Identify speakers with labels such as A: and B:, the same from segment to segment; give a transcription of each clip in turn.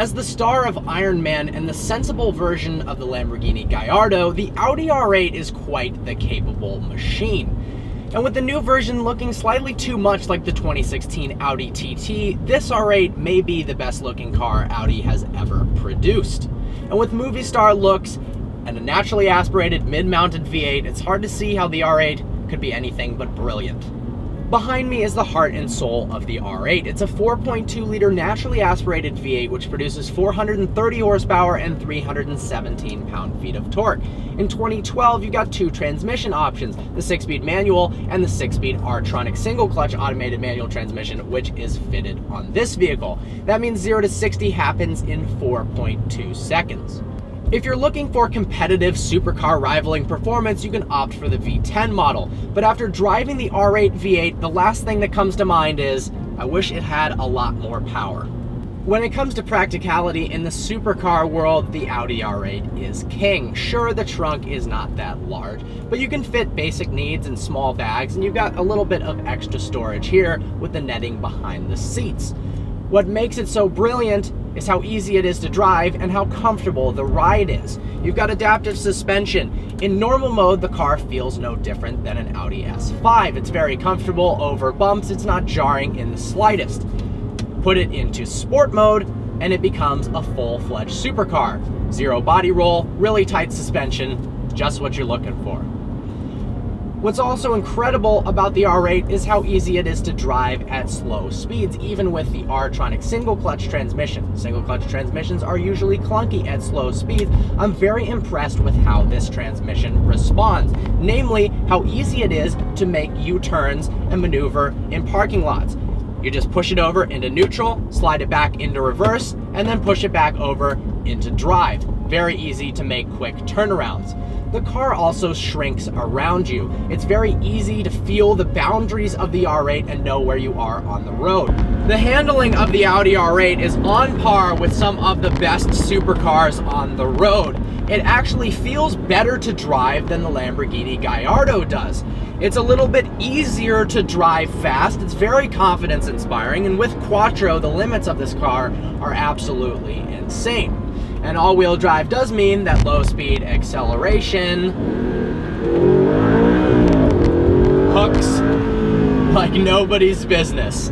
A: As the star of Iron Man and the sensible version of the Lamborghini Gallardo, the Audi R8 is quite the capable machine. And with the new version looking slightly too much like the 2016 Audi TT, this R8 may be the best looking car Audi has ever produced. And with movie star looks and a naturally aspirated mid-mounted V8, it's hard to see how the R8 could be anything but brilliant. Behind me is the heart and soul of the R8. It's a 4.2-liter naturally aspirated V8 which produces 430 horsepower and 317 pound-feet of torque. In 2012, you got two transmission options, the 6-speed manual and the 6-speed R-tronic single-clutch automated manual transmission, which is fitted on this vehicle. That means 0 to 60 happens in 4.2 seconds. If you're looking for competitive supercar rivaling performance, you can opt for the V10 model. But after driving the R8 V8, the last thing that comes to mind is, I wish it had a lot more power. When it comes to practicality in the supercar world, the Audi R8 is king. Sure, the trunk is not that large, but you can fit basic needs in small bags, and you've got a little bit of extra storage here with the netting behind the seats. What makes it so brilliant is how easy it is to drive and how comfortable the ride is. You've got adaptive suspension. In normal mode, the car feels no different than an Audi S5. It's very comfortable over bumps. It's not jarring in the slightest. Put it into sport mode and it becomes a full-fledged supercar. Zero body roll, really tight suspension, just what you're looking for. What's also incredible about the R8 is how easy it is to drive at slow speeds, even with the R-tronic single-clutch transmission. Single-clutch transmissions are usually clunky at slow speeds. I'm very impressed with how this transmission responds, namely how easy it is to make U-turns and maneuver in parking lots. You just push it over into neutral, slide it back into reverse, and then push it back over into drive. Very easy to make quick turnarounds. The car also shrinks around you. It's very easy to feel the boundaries of the R8 and know where you are on the road. The handling of the Audi R8 is on par with some of the best supercars on the road. It actually feels better to drive than the Lamborghini Gallardo does. It's a little bit easier to drive fast. It's very confidence inspiring, and with Quattro, the limits of this car are absolutely insane. And all-wheel drive does mean that low-speed acceleration hooks like nobody's business.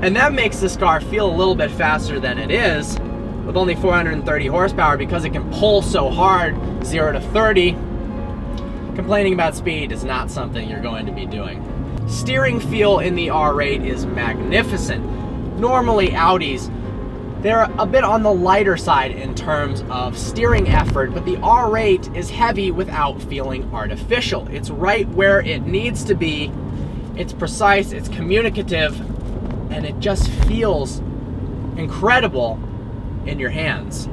A: And that makes this car feel a little bit faster than it is, with only 430 horsepower because it can pull so hard, 0 to 30. Complaining about speed is not something you're going to be doing. Steering feel in the R8 is magnificent. Normally Audis, they're a bit on the lighter side in terms of steering effort, but the R8 is heavy without feeling artificial. It's right where it needs to be. It's precise, it's communicative, and it just feels incredible in your hands.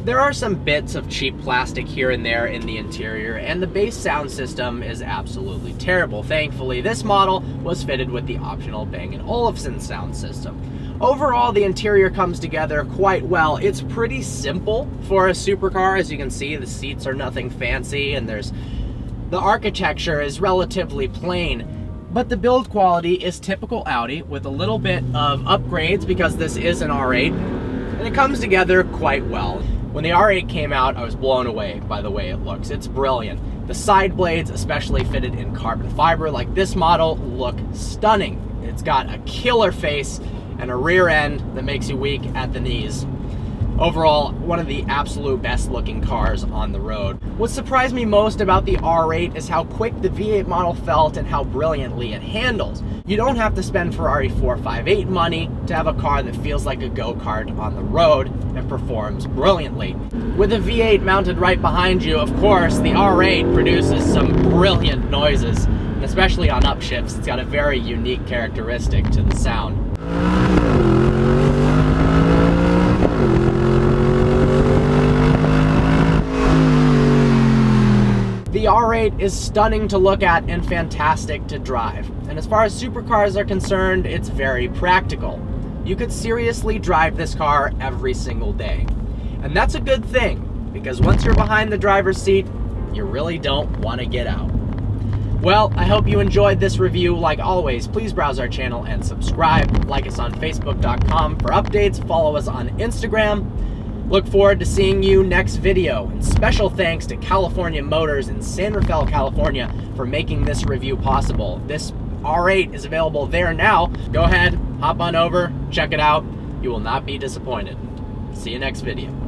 A: There are some bits of cheap plastic here and there in the interior, and the bass sound system is absolutely terrible. Thankfully, this model was fitted with the optional Bang & Olufsen sound system. Overall, the interior comes together quite well. It's pretty simple for a supercar. As you can see, the seats are nothing fancy, and the architecture is relatively plain. But the build quality is typical Audi with a little bit of upgrades because this is an R8, and it comes together quite well. When the R8 came out, I was blown away by the way it looks. It's brilliant. The side blades, especially fitted in carbon fiber like this model, look stunning. It's got a killer face and a rear end that makes you weak at the knees. Overall, one of the absolute best looking cars on the road. What surprised me most about the R8 is how quick the V8 model felt and how brilliantly it handles. You don't have to spend Ferrari 458 money to have a car that feels like a go-kart on the road and performs brilliantly. With a V8 mounted right behind you, of course, the R8 produces some brilliant noises, and especially on upshifts, it's got a very unique characteristic to the sound. The R8 is stunning to look at and fantastic to drive. And as far as supercars are concerned, it's very practical. You could seriously drive this car every single day. And that's a good thing, because once you're behind the driver's seat, you really don't want to get out. Well, I hope you enjoyed this review. Like always, please browse our channel and subscribe. Like us on Facebook.com for updates. Follow us on Instagram. Look forward to seeing you next video. And special thanks to California Motors in San Rafael, California for making this review possible. This R8 is available there now. Go ahead, hop on over, check it out. You will not be disappointed. See you next video.